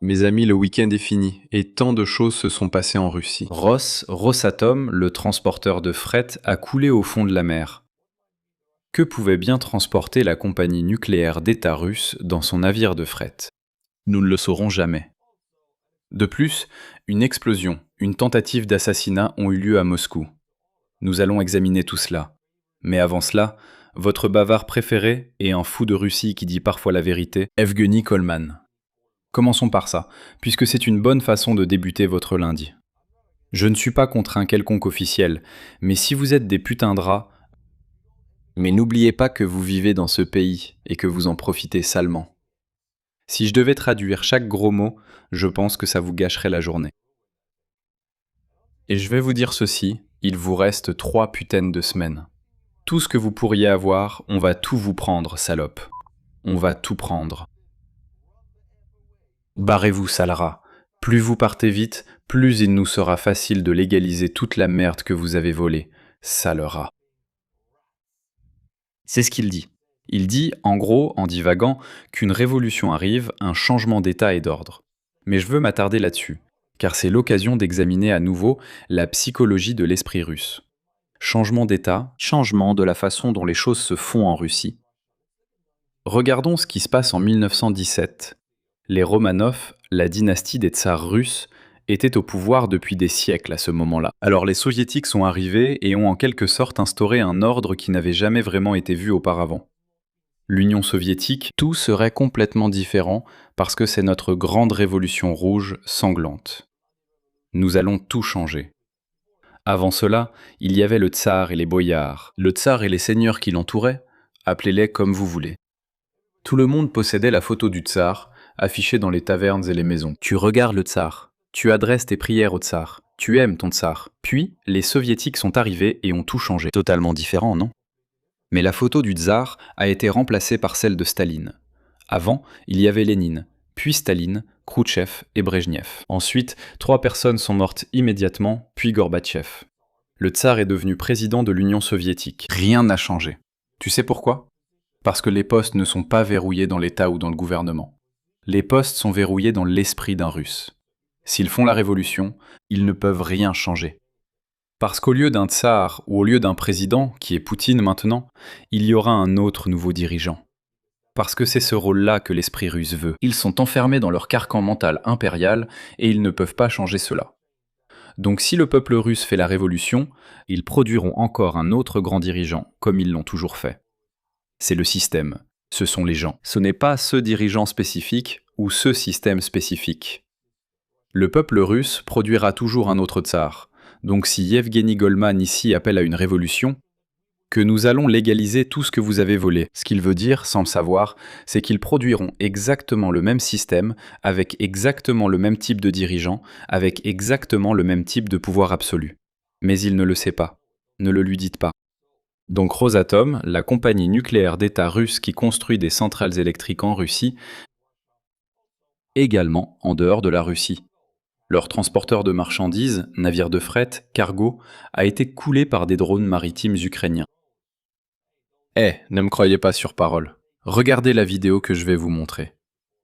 Mes amis, le week-end est fini, et tant de choses se sont passées en Russie. Rosatom, le transporteur de fret, a coulé au fond de la mer. Que pouvait bien transporter la compagnie nucléaire d'État russe dans son navire de fret? Nous ne le saurons jamais. De plus, une explosion, une tentative d'assassinat ont eu lieu à Moscou. Nous allons examiner tout cela. Mais avant cela, votre bavard préféré et un fou de Russie qui dit parfois la vérité, Evgeny Kolman. Commençons par ça, puisque c'est une bonne façon de débuter votre lundi. Je ne suis pas contre un quelconque officiel, mais si vous êtes des putains de rats, mais n'oubliez pas que vous vivez dans ce pays et que vous en profitez salement. Si je devais traduire chaque gros mot, je pense que ça vous gâcherait la journée. Et je vais vous dire ceci, il vous reste 3 putaines de semaines. Tout ce que vous pourriez avoir, on va tout vous prendre, salope. On va tout prendre. Barrez-vous, sale rat. Plus vous partez vite, plus il nous sera facile de légaliser toute la merde que vous avez volée, sale rat. C'est ce qu'il dit. Il dit, en gros, en divagant, qu'une révolution arrive, un changement d'état et d'ordre. Mais je veux m'attarder là-dessus, car c'est l'occasion d'examiner à nouveau la psychologie de l'esprit russe. Changement d'état, changement de la façon dont les choses se font en Russie. Regardons ce qui se passe en 1917. Les Romanov, la dynastie des tsars russes, étaient au pouvoir depuis des siècles à ce moment-là. Alors les soviétiques sont arrivés et ont en quelque sorte instauré un ordre qui n'avait jamais vraiment été vu auparavant. L'Union soviétique, tout serait complètement différent parce que c'est notre grande révolution rouge sanglante. Nous allons tout changer. Avant cela, il y avait le tsar et les boyards, le tsar et les seigneurs qui l'entouraient, appelez-les comme vous voulez. Tout le monde possédait la photo du tsar, affichée dans les tavernes et les maisons. Tu regardes le tsar, tu adresses tes prières au tsar, tu aimes ton tsar. Puis, les soviétiques sont arrivés et ont tout changé. Totalement différent, non? Mais la photo du tsar a été remplacée par celle de Staline. Avant, il y avait Lénine, puis Staline, Khrouchtchev et Brejnev. Ensuite, 3 personnes sont mortes immédiatement, puis Gorbatchev. Le tsar est devenu président de l'Union soviétique. Rien n'a changé. Tu sais pourquoi? Parce que les postes ne sont pas verrouillés dans l'État ou dans le gouvernement. Les postes sont verrouillés dans l'esprit d'un Russe. S'ils font la révolution, ils ne peuvent rien changer. Parce qu'au lieu d'un tsar ou au lieu d'un président, qui est Poutine maintenant, il y aura un autre nouveau dirigeant. Parce que c'est ce rôle-là que l'esprit russe veut. Ils sont enfermés dans leur carcan mental impérial et ils ne peuvent pas changer cela. Donc si le peuple russe fait la révolution, ils produiront encore un autre grand dirigeant, comme ils l'ont toujours fait. C'est le système, ce sont les gens. Ce n'est pas ce dirigeant spécifique ou ce système spécifique. Le peuple russe produira toujours un autre tsar. Donc si Yevgeny Goldman ici appelle à une révolution, que nous allons légaliser tout ce que vous avez volé. Ce qu'il veut dire, sans le savoir, c'est qu'ils produiront exactement le même système, avec exactement le même type de dirigeant, avec exactement le même type de pouvoir absolu. Mais il ne le sait pas. Ne le lui dites pas. Donc Rosatom, la compagnie nucléaire d'État russe qui construit des centrales électriques en Russie, également en dehors de la Russie. Leur transporteur de marchandises, navire de fret, cargo, a été coulé par des drones maritimes ukrainiens. Ne me croyez pas sur parole. Regardez la vidéo que je vais vous montrer.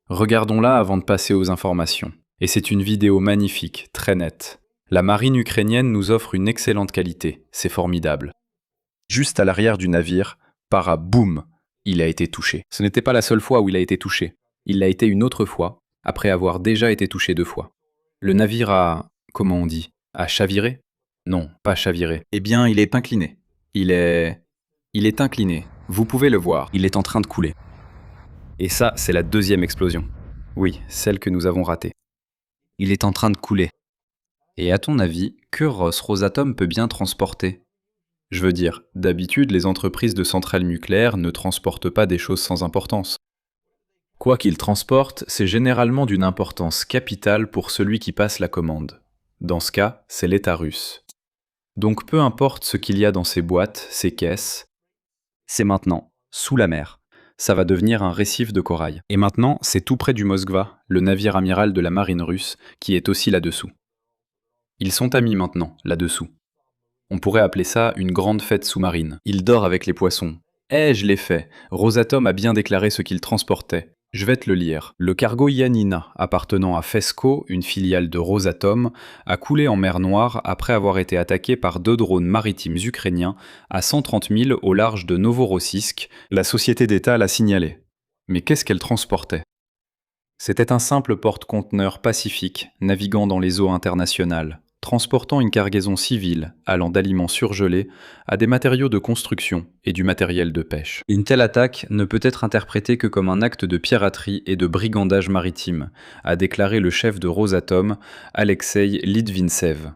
Regardons-la avant de passer aux informations. Et c'est une vidéo magnifique, très nette. La marine ukrainienne nous offre une excellente qualité, c'est formidable. Juste à l'arrière du navire, boum, il a été touché. Ce n'était pas la seule fois où il a été touché. Il l'a été une autre fois, après avoir déjà été touché 2 fois. Le navire comment on dit, a chaviré? Non, pas chaviré. Eh bien, il est incliné. Il est incliné. Vous pouvez le voir, il est en train de couler. Et ça, c'est la 2e explosion. Oui, celle que nous avons ratée. Il est en train de couler. Et à ton avis, que Rosatom peut bien transporter? Je veux dire, d'habitude, les entreprises de centrales nucléaires ne transportent pas des choses sans importance. Quoi qu'ils transportent, c'est généralement d'une importance capitale pour celui qui passe la commande. Dans ce cas, c'est l'État russe. Donc peu importe ce qu'il y a dans ces boîtes, ces caisses, c'est maintenant, sous la mer. Ça va devenir un récif de corail. Et maintenant, c'est tout près du Moskva, le navire amiral de la marine russe, qui est aussi là-dessous. Ils sont amis maintenant, là-dessous. On pourrait appeler ça une grande fête sous-marine. Il dort avec les poissons. Je l'ai fait. Rosatom a bien déclaré ce qu'il transportait. Je vais te le lire. Le cargo Yanina, appartenant à Fesco, une filiale de Rosatom, a coulé en mer Noire après avoir été attaqué par 2 drones maritimes ukrainiens à 130 000 au large de Novorossiysk. La société d'État l'a signalé. Mais qu'est-ce qu'elle transportait? C'était un simple porte-conteneur pacifique, naviguant dans les eaux internationales, transportant une cargaison civile allant d'aliments surgelés à des matériaux de construction et du matériel de pêche. Une telle attaque ne peut être interprétée que comme un acte de piraterie et de brigandage maritime, a déclaré le chef de Rosatom, Alexei Litvintsev.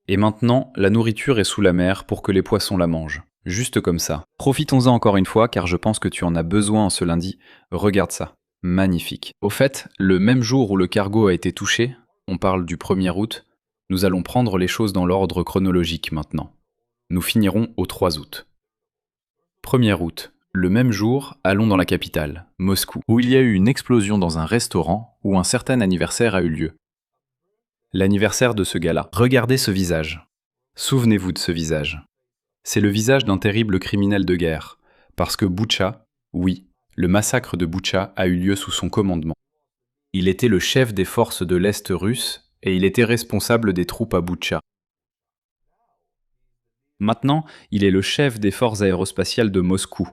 Et maintenant, la nourriture est sous la mer pour que les poissons la mangent. Juste comme ça. Profitons-en encore une fois car je pense que tu en as besoin en ce lundi. Regarde ça. Magnifique. Au fait, le même jour où le cargo a été touché, on parle du 1er août, nous allons prendre les choses dans l'ordre chronologique maintenant. Nous finirons au 3 août. 1er août. Le même jour, allons dans la capitale, Moscou, où il y a eu une explosion dans un restaurant où un certain anniversaire a eu lieu. L'anniversaire de ce gars-là. Regardez ce visage. Souvenez-vous de ce visage. C'est le visage d'un terrible criminel de guerre, parce que Boutcha, oui, le massacre de Boutcha a eu lieu sous son commandement. Il était le chef des forces de l'Est russe et il était responsable des troupes à Boutcha. Maintenant, il est le chef des forces aérospatiales de Moscou.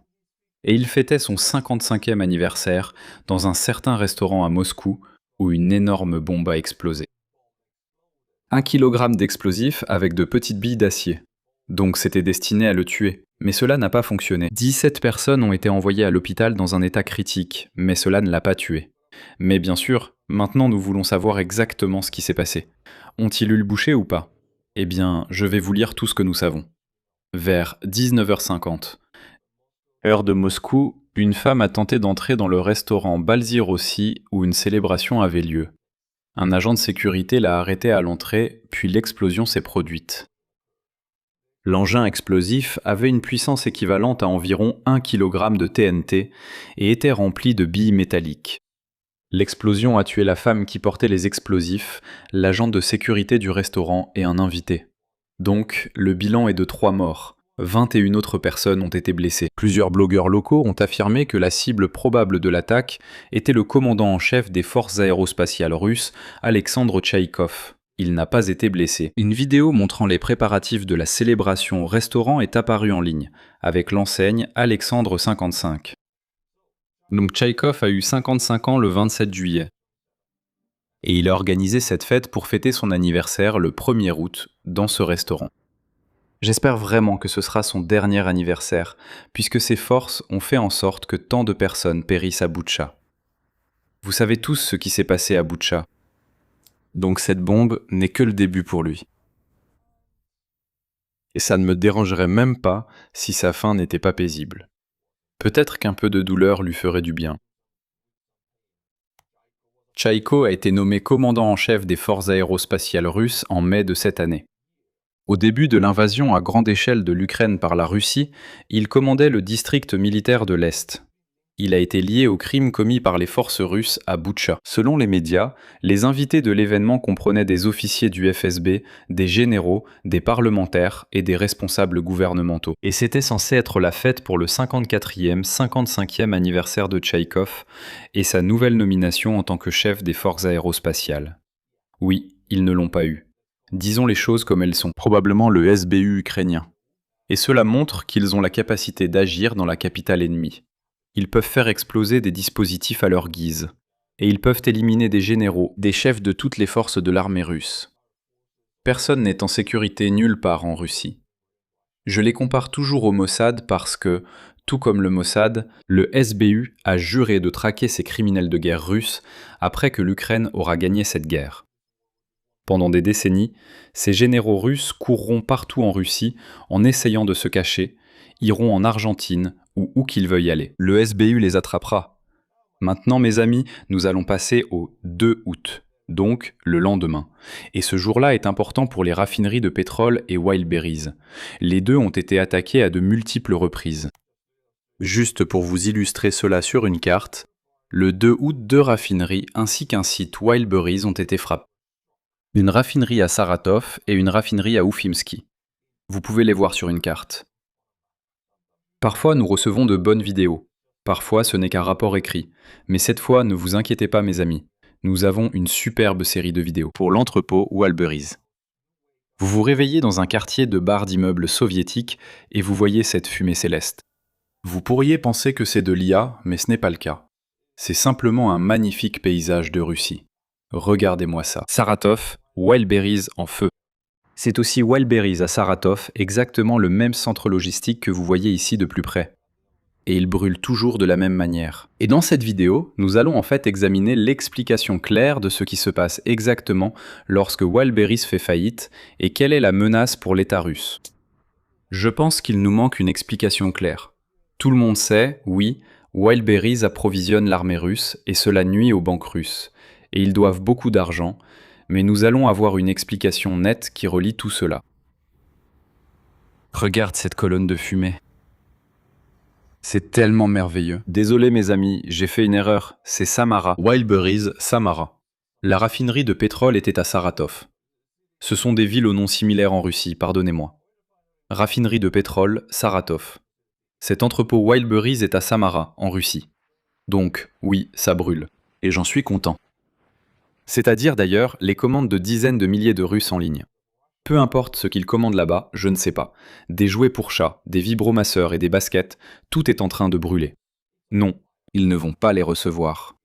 Et il fêtait son 55e anniversaire dans un certain restaurant à Moscou où une énorme bombe a explosé. 1 kilogramme d'explosifs avec de petites billes d'acier. Donc c'était destiné à le tuer. Mais cela n'a pas fonctionné. 17 personnes ont été envoyées à l'hôpital dans un état critique, mais cela ne l'a pas tué. Mais bien sûr, maintenant nous voulons savoir exactement ce qui s'est passé. Ont-ils eu le boucher ou pas? Eh bien, je vais vous lire tout ce que nous savons. Vers 19h50, heure de Moscou, une femme a tenté d'entrer dans le restaurant Balzirossi où une célébration avait lieu. Un agent de sécurité l'a arrêtée à l'entrée, puis l'explosion s'est produite. L'engin explosif avait une puissance équivalente à environ 1 kg de TNT et était rempli de billes métalliques. L'explosion a tué la femme qui portait les explosifs, l'agent de sécurité du restaurant et un invité. Donc, le bilan est de 3 morts. 21 autres personnes ont été blessées. Plusieurs blogueurs locaux ont affirmé que la cible probable de l'attaque était le commandant en chef des forces aérospatiales russes, Alexandre Tchaïkov. Il n'a pas été blessé. Une vidéo montrant les préparatifs de la célébration au restaurant est apparue en ligne, avec l'enseigne Alexandre 55. Donc Tchaïkov a eu 55 ans le 27 juillet. Et il a organisé cette fête pour fêter son anniversaire le 1er août dans ce restaurant. J'espère vraiment que ce sera son dernier anniversaire, puisque ses forces ont fait en sorte que tant de personnes périssent à Boutcha. Vous savez tous ce qui s'est passé à Boutcha. Donc cette bombe n'est que le début pour lui. Et ça ne me dérangerait même pas si sa fin n'était pas paisible. Peut-être qu'un peu de douleur lui ferait du bien. Tchaïko a été nommé commandant en chef des forces aérospatiales russes en mai de cette année. Au début de l'invasion à grande échelle de l'Ukraine par la Russie, il commandait le district militaire de l'Est. Il a été lié aux crimes commis par les forces russes à Boutcha. Selon les médias, les invités de l'événement comprenaient des officiers du FSB, des généraux, des parlementaires et des responsables gouvernementaux. Et c'était censé être la fête pour le 54e, 55e anniversaire de Tchaïkov et sa nouvelle nomination en tant que chef des forces aérospatiales. Oui, ils ne l'ont pas eu. Disons les choses comme elles sont. Probablement le SBU ukrainien. Et cela montre qu'ils ont la capacité d'agir dans la capitale ennemie. Ils peuvent faire exploser des dispositifs à leur guise. Et ils peuvent éliminer des généraux, des chefs de toutes les forces de l'armée russe. Personne n'est en sécurité nulle part en Russie. Je les compare toujours au Mossad parce que, tout comme le Mossad, le SBU a juré de traquer ces criminels de guerre russes après que l'Ukraine aura gagné cette guerre. Pendant des décennies, ces généraux russes courront partout en Russie en essayant de se cacher, iront en Argentine ou où qu'ils veuillent aller. Le SBU les attrapera. Maintenant, mes amis, nous allons passer au 2 août, donc le lendemain. Et ce jour-là est important pour les raffineries de pétrole et Wildberries. Les deux ont été attaqués à de multiples reprises. Juste pour vous illustrer cela sur une carte, le 2 août, 2 raffineries ainsi qu'un site Wildberries ont été frappés. Une raffinerie à Saratov et une raffinerie à Oufimski. Vous pouvez les voir sur une carte. Parfois, nous recevons de bonnes vidéos. parfois ce n'est qu'un rapport écrit. Mais cette fois, ne vous inquiétez pas mes amis, nous avons une superbe série de vidéos pour l'entrepôt Wildberries. Vous vous réveillez dans un quartier de barres d'immeubles soviétiques et vous voyez cette fumée céleste. Vous pourriez penser que c'est de l'IA, mais ce n'est pas le cas. C'est simplement un magnifique paysage de Russie. Regardez-moi ça. Saratov, Wildberries en feu. C'est aussi Wildberries à Saratov, exactement le même centre logistique que vous voyez ici de plus près. Et il brûle toujours de la même manière. Et dans cette vidéo, nous allons en fait examiner l'explication claire de ce qui se passe exactement lorsque Wildberries fait faillite et quelle est la menace pour l'État russe. Je pense qu'il nous manque une explication claire. Tout le monde sait, oui, Wildberries approvisionne l'armée russe et cela nuit aux banques russes. Et ils doivent beaucoup d'argent, mais nous allons avoir une explication nette qui relie tout cela. Regarde cette colonne de fumée. C'est tellement merveilleux. Désolé mes amis, j'ai fait une erreur. C'est Samara. Wildberries, Samara. La raffinerie de pétrole était à Saratov. Ce sont des villes aux noms similaires en Russie, pardonnez-moi. Raffinerie de pétrole, Saratov. Cet entrepôt Wildberries est à Samara, en Russie. Donc, oui, ça brûle. Et j'en suis content. C'est-à-dire d'ailleurs les commandes de dizaines de milliers de Russes en ligne. Peu importe ce qu'ils commandent là-bas, je ne sais pas. Des jouets pour chats, des vibromasseurs et des baskets, tout est en train de brûler. Non, ils ne vont pas les recevoir.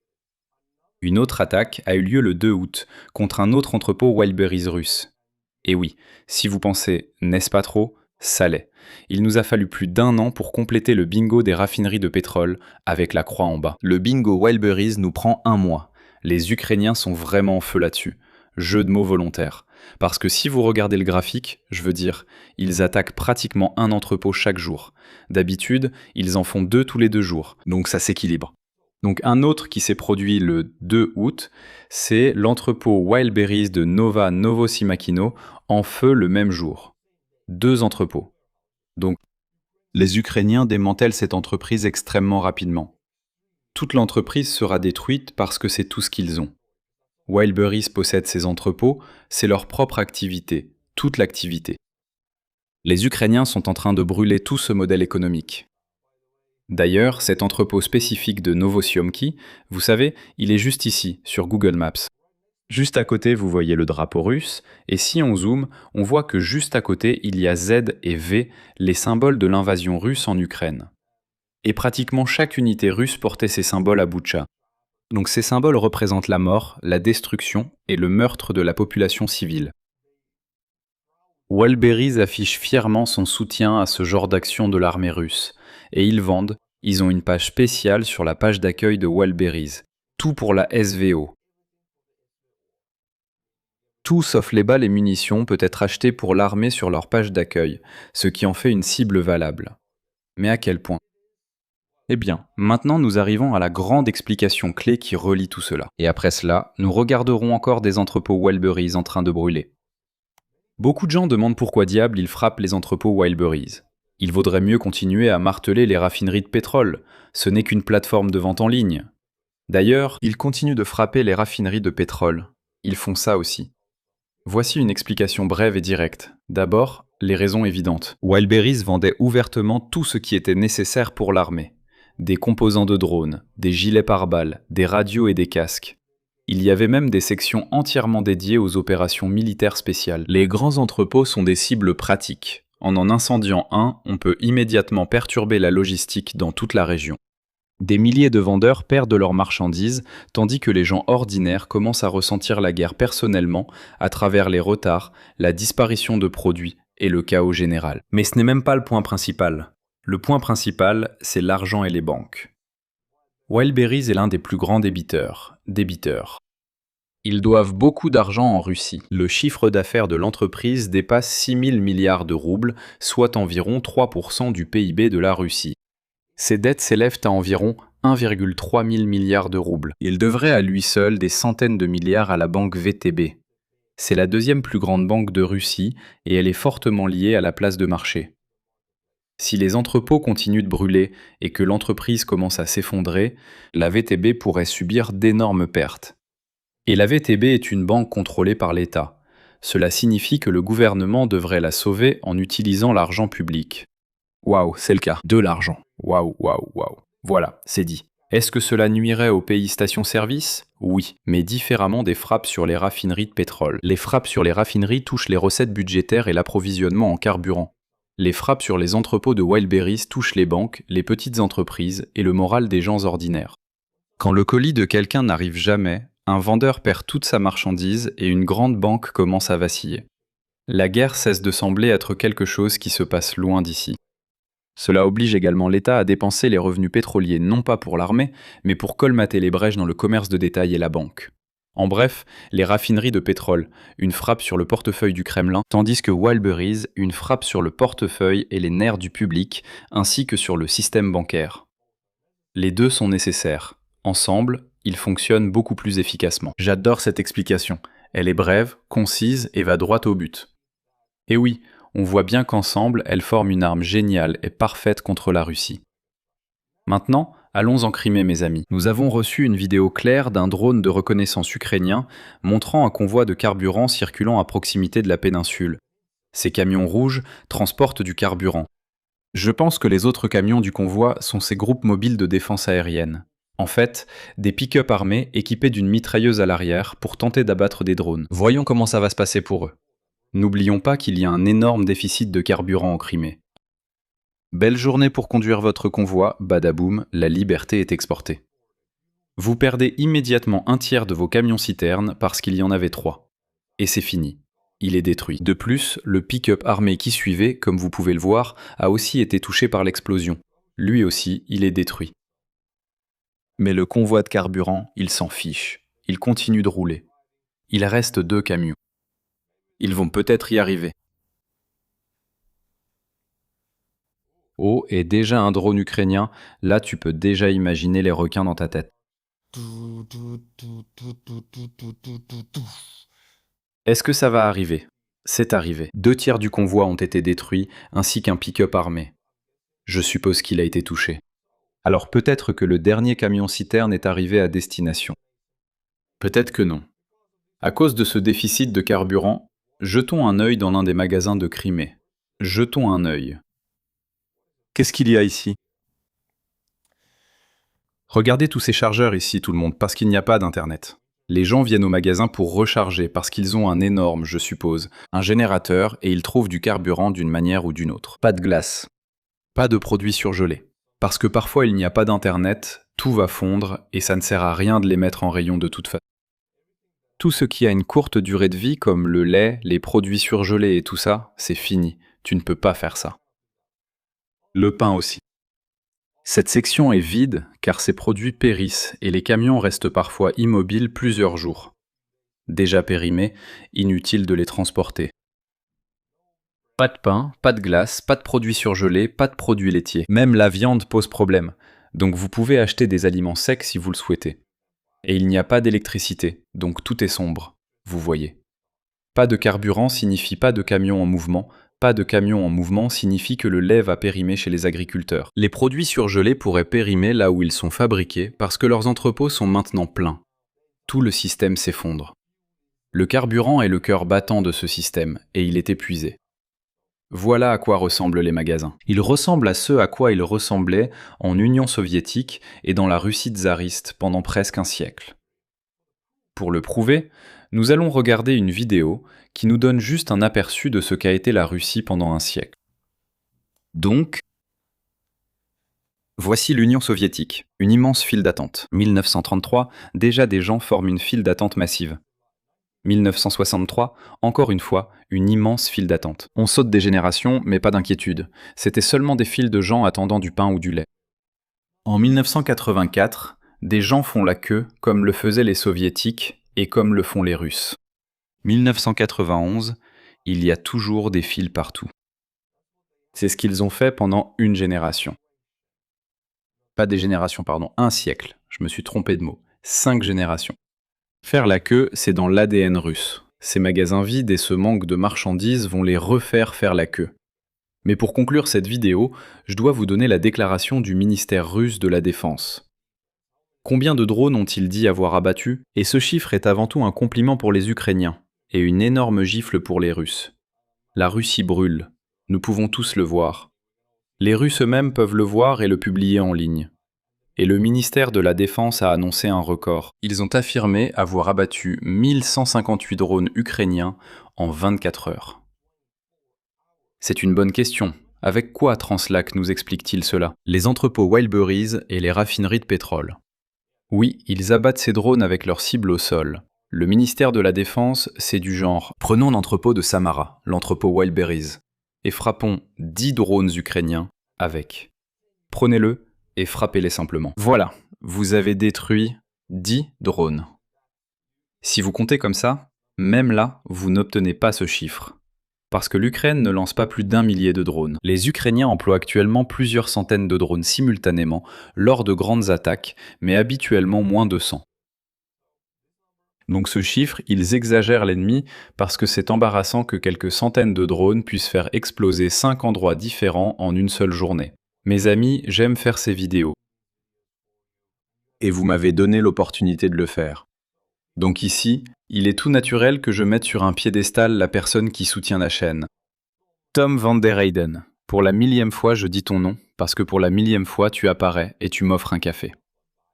Une autre attaque a eu lieu le 2 août contre un autre entrepôt Wildberries russe. Et oui, si vous pensez, n'est-ce pas trop, ça l'est. Il nous a fallu plus d'1 an pour compléter le bingo des raffineries de pétrole avec la croix en bas. Le bingo Wildberries nous prend 1 mois. Les Ukrainiens sont vraiment en feu là-dessus. Jeu de mots volontaire. Parce que si vous regardez le graphique, je veux dire, ils attaquent pratiquement un entrepôt chaque jour. D'habitude, ils en font 2 tous les 2 jours, donc ça s'équilibre. Donc un autre qui s'est produit le 2 août, c'est l'entrepôt Wildberries de Nova Novosimochino en feu le même jour. 2 entrepôts. Donc les Ukrainiens démantèlent cette entreprise extrêmement rapidement. Toute l'entreprise sera détruite parce que c'est tout ce qu'ils ont. Wildberries possède ces entrepôts, c'est leur propre activité, toute l'activité. Les Ukrainiens sont en train de brûler tout ce modèle économique. D'ailleurs, cet entrepôt spécifique de Novosiyomki, vous savez, il est juste ici, sur Google Maps. Juste à côté, vous voyez le drapeau russe, et si on zoome, on voit que juste à côté, il y a Z et V, les symboles de l'invasion russe en Ukraine. Et pratiquement chaque unité russe portait ces symboles à Boutcha. Donc ces symboles représentent la mort, la destruction et le meurtre de la population civile. Wildberries affiche fièrement son soutien à ce genre d'action de l'armée russe. Et ils ont une page spéciale sur la page d'accueil de Wildberries. Tout pour la SVO. Tout sauf les balles et munitions peut être acheté pour l'armée sur leur page d'accueil, ce qui en fait une cible valable. Mais à quel point ? Eh bien, maintenant nous arrivons à la grande explication clé qui relie tout cela. Et après cela, nous regarderons encore des entrepôts Wildberries en train de brûler. Beaucoup de gens demandent pourquoi diable ils frappent les entrepôts Wildberries. Il vaudrait mieux continuer à marteler les raffineries de pétrole. Ce n'est qu'une plateforme de vente en ligne. D'ailleurs, ils continuent de frapper les raffineries de pétrole. Ils font ça aussi. Voici une explication brève et directe. D'abord, les raisons évidentes. Wildberries vendait ouvertement tout ce qui était nécessaire pour l'armée. Des composants de drones, des gilets pare-balles, des radios et des casques. Il y avait même des sections entièrement dédiées aux opérations militaires spéciales. Les grands entrepôts sont des cibles pratiques. En incendiant un, on peut immédiatement perturber la logistique dans toute la région. Des milliers de vendeurs perdent leurs marchandises, tandis que les gens ordinaires commencent à ressentir la guerre personnellement à travers les retards, la disparition de produits et le chaos général. Mais ce n'est même pas le point principal. Le point principal, c'est l'argent et les banques. Wildberries est l'un des plus grands débiteurs. Ils doivent beaucoup d'argent en Russie. Le chiffre d'affaires de l'entreprise dépasse 6 000 milliards de roubles, soit environ 3% du PIB de la Russie. Ces dettes s'élèvent à environ 1,3 000 milliards de roubles. Il devrait à lui seul des centaines de milliards à la banque VTB. C'est la deuxième plus grande banque de Russie et elle est fortement liée à la place de marché. Si les entrepôts continuent de brûler et que l'entreprise commence à s'effondrer, la VTB pourrait subir d'énormes pertes. Et la VTB est une banque contrôlée par l'État. Cela signifie que le gouvernement devrait la sauver en utilisant l'argent public. Waouh, c'est le cas. De l'argent. Waouh. Voilà, c'est dit. Est-ce que cela nuirait aux pays station-service? Oui, mais différemment des frappes sur les raffineries de pétrole. Les frappes sur les raffineries touchent les recettes budgétaires et l'approvisionnement en carburant. Les frappes sur les entrepôts de Wildberries touchent les banques, les petites entreprises et le moral des gens ordinaires. Quand le colis de quelqu'un n'arrive jamais, un vendeur perd toute sa marchandise et une grande banque commence à vaciller. La guerre cesse de sembler être quelque chose qui se passe loin d'ici. Cela oblige également l'État à dépenser les revenus pétroliers non pas pour l'armée, mais pour colmater les brèches dans le commerce de détail et la banque. En bref, les raffineries de pétrole, une frappe sur le portefeuille du Kremlin, tandis que Wildberries, une frappe sur le portefeuille et les nerfs du public, ainsi que sur le système bancaire. Les deux sont nécessaires. Ensemble, ils fonctionnent beaucoup plus efficacement. J'adore cette explication. Elle est brève, concise et va droit au but. Et oui, on voit bien qu'ensemble, elles forment une arme géniale et parfaite contre la Russie. Maintenant, allons en Crimée, mes amis. Nous avons reçu une vidéo claire d'un drone de reconnaissance ukrainien montrant un convoi de carburant circulant à proximité de la péninsule. Ces camions rouges transportent du carburant. Je pense que les autres camions du convoi sont ces groupes mobiles de défense aérienne. En fait, des pick-up armés équipés d'une mitrailleuse à l'arrière pour tenter d'abattre des drones. Voyons comment ça va se passer pour eux. N'oublions pas qu'il y a un énorme déficit de carburant en Crimée. Belle journée pour conduire votre convoi, badaboum, la liberté est exportée. Vous perdez immédiatement un tiers de vos camions-citernes parce qu'il y en avait 3. Et c'est fini. Il est détruit. De plus, le pick-up armé qui suivait, comme vous pouvez le voir, a aussi été touché par l'explosion. Lui aussi, il est détruit. Mais le convoi de carburant, il s'en fiche. Il continue de rouler. Il reste 2 camions. Ils vont peut-être y arriver. Oh, et déjà un drone ukrainien, là tu peux déjà imaginer les requins dans ta tête. Est-ce que ça va arriver? C'est arrivé. 2 tiers du convoi ont été détruits, ainsi qu'un pick-up armé. Je suppose qu'il a été touché. Alors peut-être que le dernier camion-citerne est arrivé à destination. Peut-être que non. À cause de ce déficit de carburant, jetons un œil dans l'un des magasins de Crimée. Jetons un œil. Qu'est-ce qu'il y a ici? Regardez tous ces chargeurs ici, tout le monde, parce qu'il n'y a pas d'internet. Les gens viennent au magasin pour recharger, parce qu'ils ont un énorme, je suppose, un générateur, et ils trouvent du carburant d'une manière ou d'une autre. Pas de glace. Pas de produits surgelés. Parce que parfois il n'y a pas d'internet, tout va fondre, et ça ne sert à rien de les mettre en rayon de toute façon. Tout ce qui a une courte durée de vie, comme le lait, les produits surgelés et tout ça, c'est fini. Tu ne peux pas faire ça. Le pain aussi. Cette section est vide car ces produits périssent et les camions restent parfois immobiles plusieurs jours. Déjà périmés, inutile de les transporter. Pas de pain, pas de glace, pas de produits surgelés, pas de produits laitiers. Même la viande pose problème, donc vous pouvez acheter des aliments secs si vous le souhaitez. Et il n'y a pas d'électricité, donc tout est sombre, vous voyez. Pas de carburant signifie pas de camion en mouvement. Pas de camion en mouvement signifie que le lait va périmer chez les agriculteurs. Les produits surgelés pourraient périmer là où ils sont fabriqués parce que leurs entrepôts sont maintenant pleins. Tout le système s'effondre. Le carburant est le cœur battant de ce système, et il est épuisé. Voilà à quoi ressemblent les magasins. Ils ressemblent à ceux à quoi ils ressemblaient en Union soviétique et dans la Russie tsariste pendant presque un siècle. Pour le prouver, nous allons regarder une vidéo qui nous donne juste un aperçu de ce qu'a été la Russie pendant un siècle. Donc, voici l'Union soviétique, une immense file d'attente. 1933, déjà des gens forment une file d'attente massive. 1963, encore une fois, une immense file d'attente. On saute des générations, mais pas d'inquiétude. C'était seulement des files de gens attendant du pain ou du lait. En 1984, des gens font la queue comme le faisaient les soviétiques et comme le font les Russes. 1991, il y a toujours des files partout. C'est ce qu'ils ont fait pendant une génération. Pas des générations, pardon, un siècle. Je me suis trompé de mot. 5 générations. Faire la queue, c'est dans l'ADN russe. Ces magasins vides et ce manque de marchandises vont les refaire faire la queue. Mais pour conclure cette vidéo, je dois vous donner la déclaration du ministère russe de la Défense. Combien de drones ont-ils dit avoir abattus? Et ce chiffre est avant tout un compliment pour les Ukrainiens, et une énorme gifle pour les Russes. La Russie brûle. Nous pouvons tous le voir. Les Russes eux-mêmes peuvent le voir et le publier en ligne. Et le ministère de la Défense a annoncé un record. Ils ont affirmé avoir abattu 1158 drones ukrainiens en 24 heures. C'est une bonne question. Avec quoi Translac nous explique-t-il cela? Les entrepôts Wildberries et les raffineries de pétrole. Oui, ils abattent ces drones avec leurs cibles au sol. Le ministère de la Défense, c'est du genre « Prenons l'entrepôt de Samara, l'entrepôt Wildberries, et frappons 10 drones ukrainiens avec. Prenez-le et frappez-les simplement. » Voilà, vous avez détruit 10 drones. Si vous comptez comme ça, même là, vous n'obtenez pas ce chiffre. Parce que l'Ukraine ne lance pas plus d'1 millier de drones. Les Ukrainiens emploient actuellement plusieurs centaines de drones simultanément lors de grandes attaques, mais habituellement moins de 100. Donc ce chiffre, ils exagèrent l'ennemi parce que c'est embarrassant que quelques centaines de drones puissent faire exploser 5 endroits différents en une seule journée. Mes amis, j'aime faire ces vidéos. Et vous m'avez donné l'opportunité de le faire. Donc ici, il est tout naturel que je mette sur un piédestal la personne qui soutient la chaîne. Tom Van Der Heyden. Pour la 1000e fois, je dis ton nom, parce que pour la 1000e fois, tu apparais et tu m'offres un café.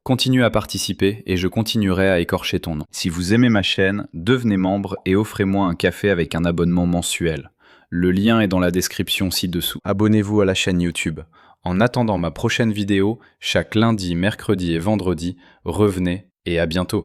Continue à participer et je continuerai à écorcher ton nom. Si vous aimez ma chaîne, devenez membre et offrez-moi un café avec un abonnement mensuel. Le lien est dans la description ci-dessous. Abonnez-vous à la chaîne YouTube. En attendant ma prochaine vidéo, chaque lundi, mercredi et vendredi, revenez et à bientôt.